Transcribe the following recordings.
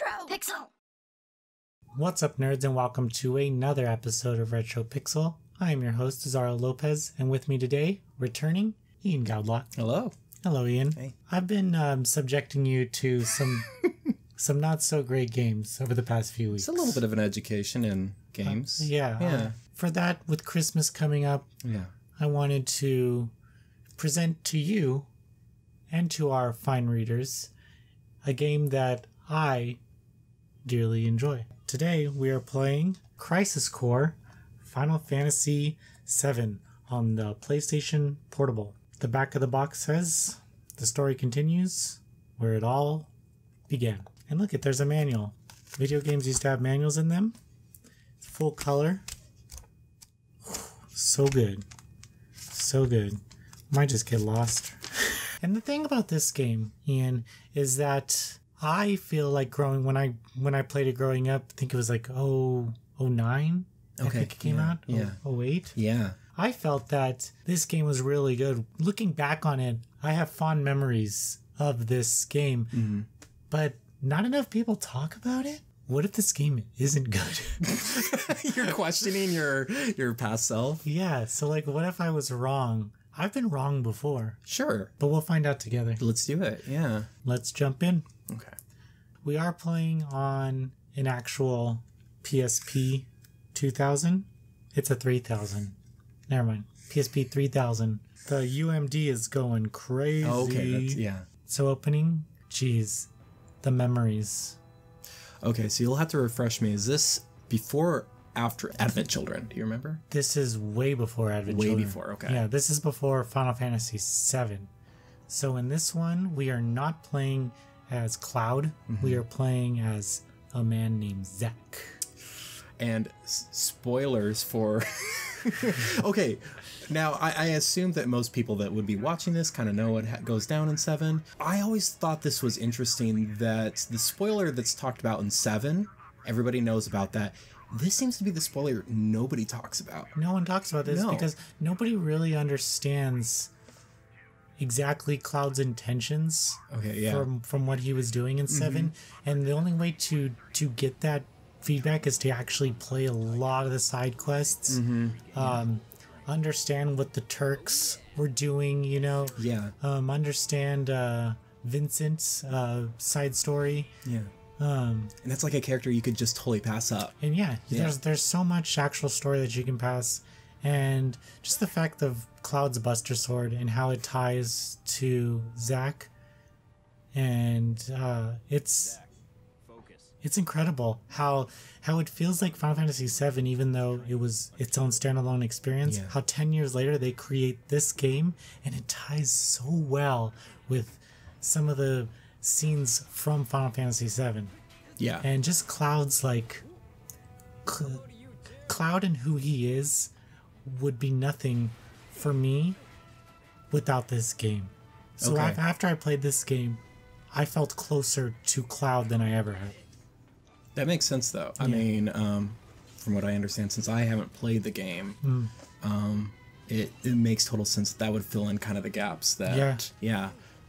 Retro Pixel. What's up, nerds, and welcome to another episode of Retro Pixel. I am your host, Azario Lopez, and with me today, returning, Ian Goudlot. Hello. Hello, Ian. Hey. I've been subjecting you to some not so great games over the past few weeks. It's a little bit of an education in games. Yeah. For that, with Christmas coming up, I wanted to present to you and to our fine readers a game that I dearly enjoy. Today, we are playing Crisis Core Final Fantasy VII on the PlayStation Portable. The back of the box says, the story continues where it all began. And look, there's a manual. Video games used to have manuals in them. It's full color. So good. So good. Might just get lost. And the thing about this game, Ian, is that I feel like when I played it growing up, I think it was like 09. I think it came out. 08. Yeah. I felt that this game was really good. Looking back on it, I have fond memories of this game, but not enough people talk about it. What if this game isn't good? You're questioning your past self? Yeah, so what if I was wrong? I've been wrong before. Sure. But we'll find out together. Let's do it, yeah. Let's jump in. Okay. We are playing on an actual PSP 2000. It's a 3000. Never mind. PSP 3000. The UMD is going crazy. Okay, So opening, geez, the memories. Okay, so you'll have to refresh me. Is this before or after Advent Children? Do you remember? This is way before Advent Children. Way before, okay. Yeah, this is before Final Fantasy VII. So in this one, we are not playing as Cloud. We are playing as a man named Zack. And spoilers for... Okay, now I assume that most people that would be watching this kind of know what goes down in 7. I always thought this was interesting that the spoiler that's talked about in 7, everybody knows about that. This seems to be the spoiler nobody talks about. No one talks about this because nobody really understands exactly Cloud's intentions from what he was doing in 7. And the only way to get that feedback is to actually play a lot of the side quests, understand what the Turks were doing, understand Vincent's side story. And that's like a character you could just totally pass up. And there's so much actual story that you can pass, and just the fact of Cloud's Buster Sword and how it ties to Zack, and it's incredible how it feels like Final Fantasy VII, even though it was its own standalone experience, how 10 years later they create this game, and it ties so well with some of the scenes from Final Fantasy VII. Yeah. And just Cloud's Cloud and who he is would be nothing for me without this game. So after I played this game, I felt closer to Cloud than I ever had. That makes sense, though. I mean, from what I understand, since I haven't played the game, it makes total sense that would fill in kind of the gaps that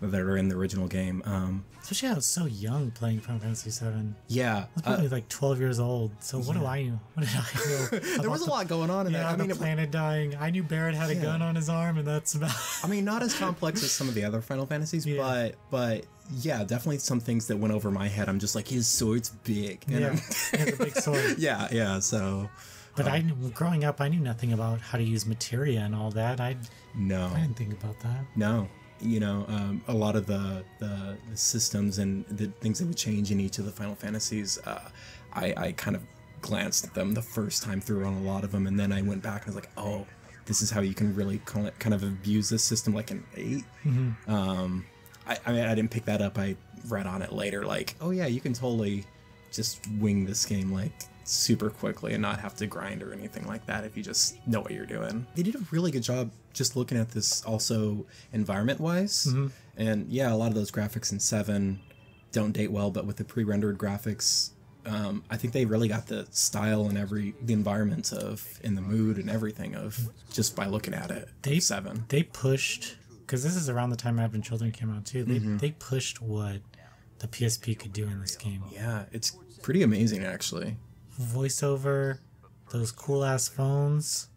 are in the original game. Especially I was so young playing Final Fantasy VII. Yeah. I was probably 12 years old, so what do I know? What did I know? There was a lot going on in that. I mean, the planet dying. I knew Barrett had a gun on his arm, and that's about... I mean, not as complex as some of the other Final Fantasies, but yeah, definitely some things that went over my head. I'm just like, his sword's big. He has a big sword. So... But growing up, I knew nothing about how to use materia and all that. I didn't think about that. No. A lot of the systems and the things that would change in each of the Final Fantasies, I kind of glanced at them the first time through on a lot of them, and then I went back and was like, oh, this is how you can really kind of abuse this system like in 8. I mean, I didn't pick that up. I read on it later, like, oh yeah, you can totally just wing this game super quickly and not have to grind or anything like that if you just know what you're doing. They did a really good job just looking at this also environment-wise. And yeah, a lot of those graphics in 7 don't date well, but with the pre-rendered graphics, I think they really got the style and the environment and the mood and everything of just by looking at it. 7. They pushed, because this is around the time Advent Children came out too. They pushed what the PSP could do in this game. Yeah, it's pretty amazing, actually. Voiceover, those cool-ass phones.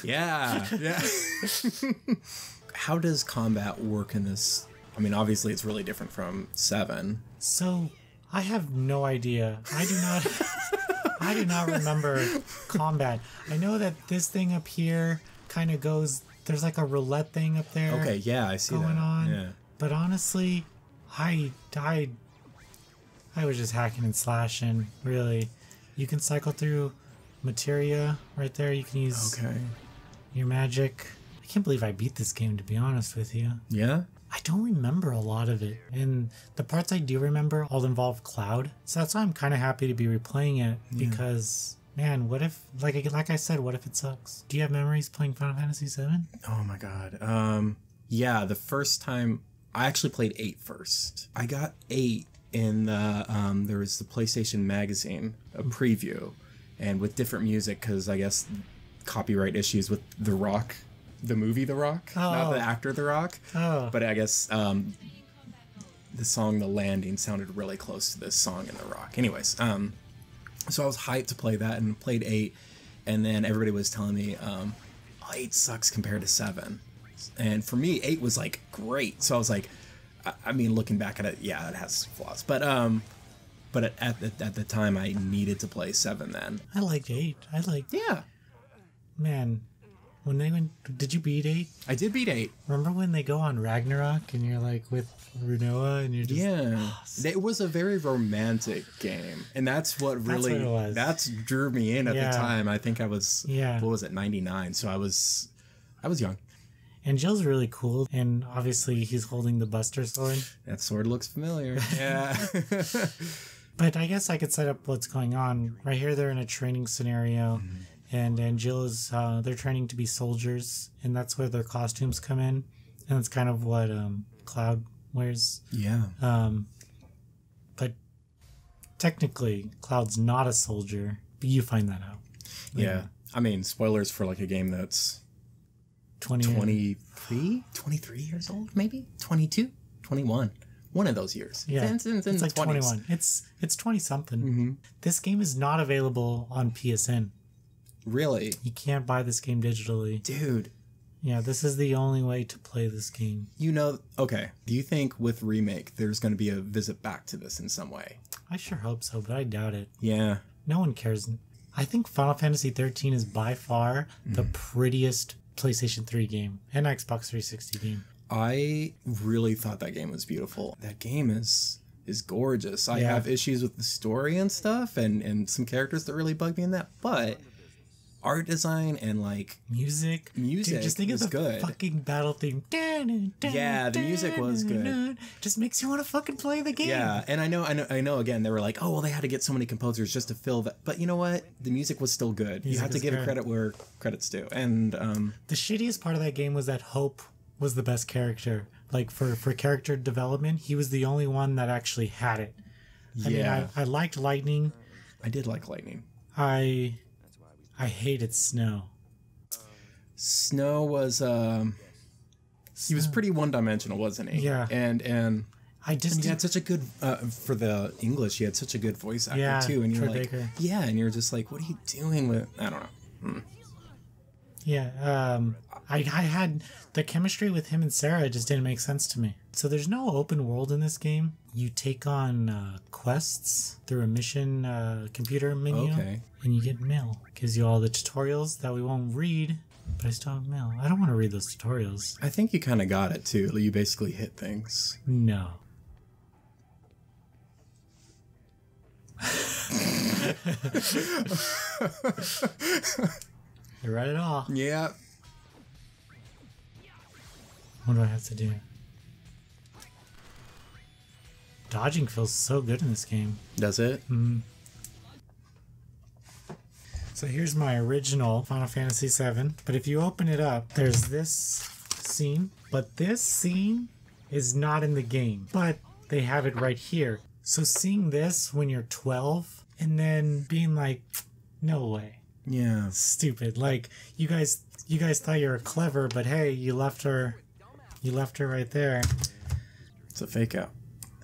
Yeah, yeah. How does combat work in this? I mean, obviously it's really different from 7. So, I have no idea. I do not remember combat. I know that this thing up here kind of goes, there's like a roulette thing up there. Okay, yeah, I see going that. on. Yeah. But honestly, I was just hacking and slashing, really. You can cycle through materia right there. You can use your magic. I can't believe I beat this game, to be honest with you. Yeah? I don't remember a lot of it. And the parts I do remember all involve Cloud. So that's why I'm kind of happy to be replaying it. Because, man, what if, like I said, what if it sucks? Do you have memories playing Final Fantasy VII? Oh my god. Yeah, the first time, I actually played 8 first. I got 8 in the, there was the PlayStation Magazine, a preview, and with different music, because I guess copyright issues with The Rock. The movie The Rock, not the actor The Rock. But I guess the song The Landing sounded really close to this song in The Rock. Anyways, so I was hyped to play that and played 8, and then everybody was telling me 8 sucks compared to 7. And for me, 8 was like great. So I was like, I mean, looking back at it, yeah, it has flaws. But at the time, I needed to play 7 then. I liked 8. Yeah. Man, when they went, did you beat 8? I did beat 8. Remember when they go on Ragnarok and you're like with Runoa and you're just... Yeah. It was a very romantic game. And that's what really... That's what it was. That's drew me in at the time. I think I was... Yeah. What was it? 99. So I was young. And Jill's really cool. And obviously he's holding the Buster Sword. That sword looks familiar. Yeah. But I guess I could set up what's going on. Right here they're in a training scenario. Mm-hmm. And Jill is, they're training to be soldiers, and that's where their costumes come in. And that's kind of what Cloud wears. Yeah. But technically, Cloud's not a soldier, but you find that out. Yeah. I mean, spoilers for like a game that's 23 years old, maybe? 22? 21. One of those years. Yeah. It's like 20s. 21. It's 20-something. Mm-hmm. This game is not available on PSN. Really? You can't buy this game digitally. Dude. Yeah, this is the only way to play this game. You know, okay. Do you think with Remake there's going to be a visit back to this in some way? I sure hope so, but I doubt it. Yeah. No one cares. I think Final Fantasy 13 is by far the prettiest PlayStation 3 game and Xbox 360 game. I really thought that game was beautiful. That game is gorgeous. I have issues with the story and stuff and some characters that really bug me in that, but art design and like music. Dude, just think of the good. Fucking battle theme. Yeah, the music was good. Just makes you want to fucking play the game. Yeah, and I know. Again, they were like, oh well, they had to get so many composers just to fill that. But you know what? The music was still good. You have to give credit where credit's due. And the shittiest part of that game was that Hope was the best character. Like for character development, he was the only one that actually had it. I mean, I liked Lightning. I did like Lightning. I hated Snow. Snow was he was pretty one-dimensional, wasn't he? Yeah. And he had such a good for the English. He had such a good voice actor too. And you're like, Baker. Yeah, and you're just like, what are you doing with? I don't know. Yeah. I had the chemistry with him and Sarah just didn't make sense to me. So there's no open world in this game. You take on quests through a mission computer menu. Okay. And you get mail. Gives you all the tutorials that we won't read, but I still have mail. I don't want to read those tutorials. I think you kind of got it too. You basically hit things. No. You read it all. Yeah. What do I have to do? Dodging feels so good in this game. Does it? Mm-hmm. So here's my original Final Fantasy VII. But if you open it up, there's this scene. But this scene is not in the game. But they have it right here. So seeing this when you're 12 and then being like, no way. Yeah. Stupid. Like, you guys thought you were clever, but hey, you left her right there. It's a fake out.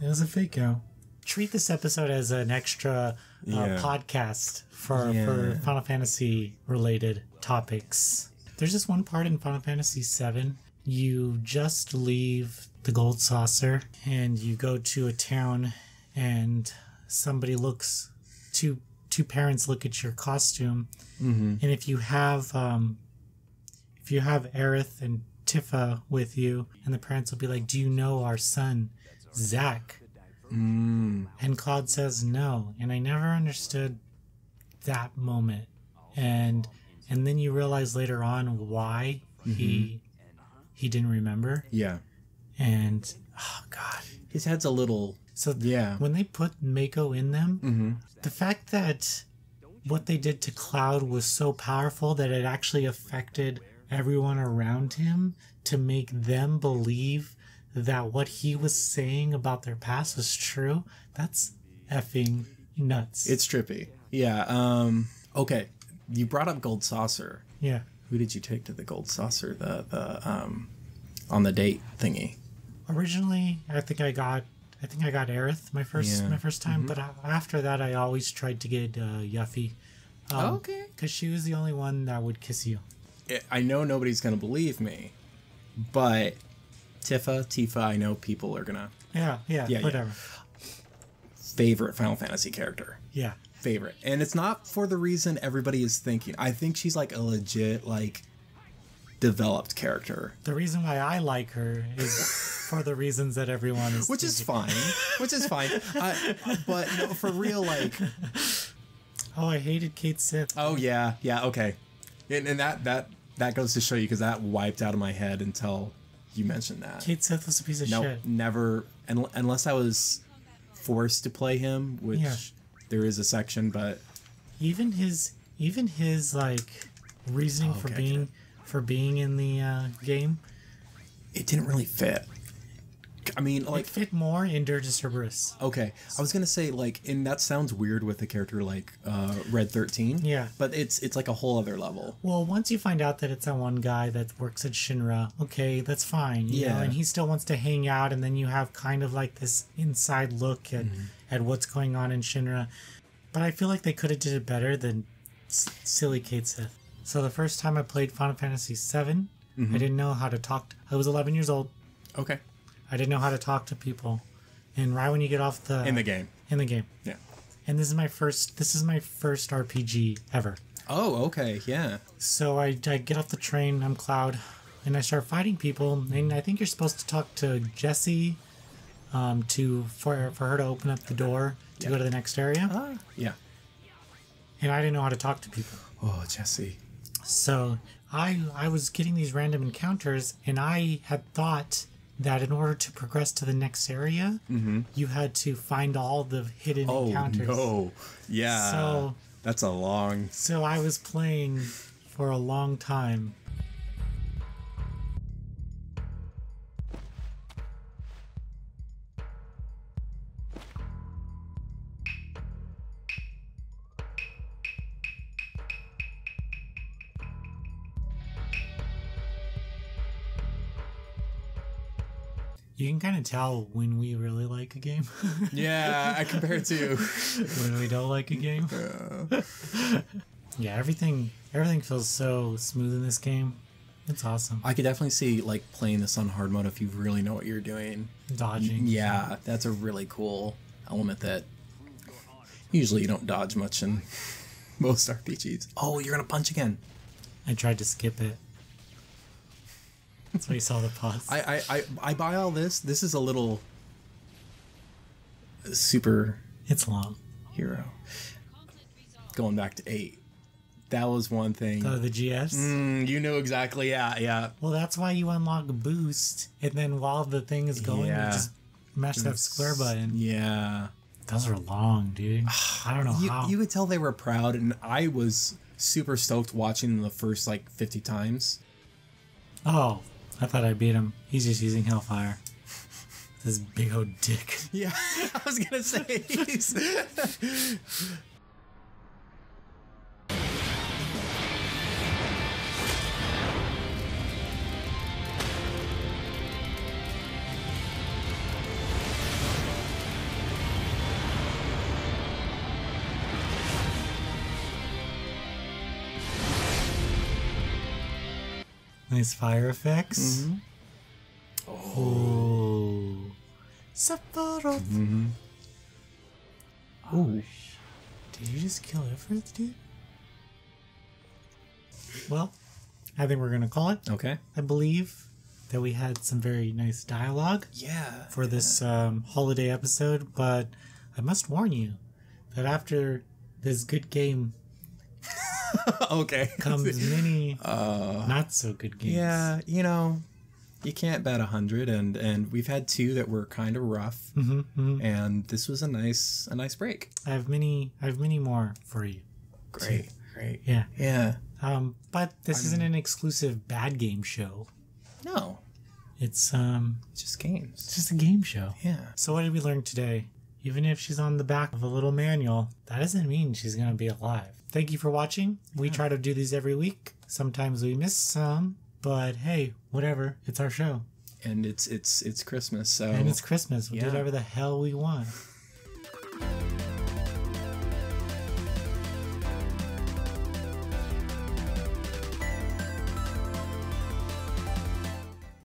It was a fake out. treat this episode as an extra podcast for Final Fantasy related topics. There's this one part in Final Fantasy VII. You just leave the Gold Saucer and you go to a town, and somebody looks, two parents look at your costume, and if you have Aerith and Tifa with you, and the parents will be like, "Do you know our son, Zach?" And Cloud says no, and I never understood that moment, and then you realize later on why he didn't remember. Yeah. And oh god, his head's a little. So when they put Mako in them, the fact that what they did to Cloud was so powerful that it actually affected everyone around him to make them believe that what he was saying about their past was true, that's effing nuts. It's trippy. Yeah. Okay. You brought up Gold Saucer. Yeah. Who did you take to the Gold Saucer? The on the date thingy. Originally, I think I got Aerith my first time, but after that I always tried to get Yuffie. Okay. Because she was the only one that would kiss you. I know nobody's gonna believe me, but Tifa, I know people are gonna. Yeah, whatever. Favorite Final Fantasy character. Yeah. Favorite, and it's not for the reason everybody is thinking. I think she's like a legit developed character. The reason why I like her is for the reasons that everyone is which is fine. But no, for real, oh, I hated Kate Sith. Oh yeah, okay, and that goes to show you, because that wiped out of my head until you mentioned that. Kate Sith was a piece of shit. Never, unless I was forced to play him, which there is a section, but even his reasoning for being in the game, it didn't really fit. I mean, it fit more in Dirge Cerberus. Okay, I was gonna say and that sounds weird with a character like Red 13. Yeah, but it's like a whole other level. Well, once you find out that it's that one guy that works at Shinra, okay, that's fine. You know, and he still wants to hang out, and then you have kind of this inside look at what's going on in Shinra. But I feel like they could have did it better than silly Kate Sith. So the first time I played Final Fantasy VII, I didn't know how to talk. I was 11 years old. Okay. I didn't know how to talk to people, and right when you get off the in the game, yeah. And this is my first RPG ever. Oh, okay, yeah. So I get off the train. I'm Cloud, and I start fighting people. And I think you're supposed to talk to Jessie, for her to open up the door to go to the next area. Yeah. And I didn't know how to talk to people. Oh, Jessie. So I was getting these random encounters, and I had thought that in order to progress to the next area, you had to find all the hidden encounters. Oh, no. Yeah. So that's a long... So I was playing for a long time. You can kind of tell when we really like a game. Yeah, I compare to when we don't like a game. Yeah, everything feels so smooth in this game. It's awesome. I could definitely see playing this on hard mode if you really know what you're doing. Dodging. Yeah, that's a really cool element that usually you don't dodge much in most RPGs. Oh, you're gonna punch again. I tried to skip it. That's why you saw the pause. I buy all this. This is a little super... It's long. Hero. Going back to 8. That was one thing. The GS? You knew exactly, yeah. Well, that's why you unlock Boost, and then while the thing is going, you just mash that square button. Yeah. Those are long, dude. I don't know how. You could tell they were proud, and I was super stoked watching them the first 50 times. Oh, I thought I beat him. He's just using Hellfire. This big old dick. Yeah, I was gonna say. Nice fire effects. Mm-hmm. Oh. Sephiroth. Mm-hmm. Oh. Did you just kill Ifrit, dude? Well, I think we're going to call it. Okay. I believe that we had some very nice dialogue for this holiday episode, but I must warn you that after this good game comes many not so good games. Yeah, you can't bet 100, and we've had 2 that were kind of rough, and this was a nice break. I have many more for you. Great. Yeah. But this isn't an exclusive bad game show. No, it's just games. It's just a game show. Yeah. So what did we learn today? Even if she's on the back of a little manual, that doesn't mean she's gonna be alive. Thank you for watching. We try to do these every week. Sometimes we miss some, but hey, whatever. It's our show. And it's Christmas, so... And it's Christmas. We'll do whatever the hell we want.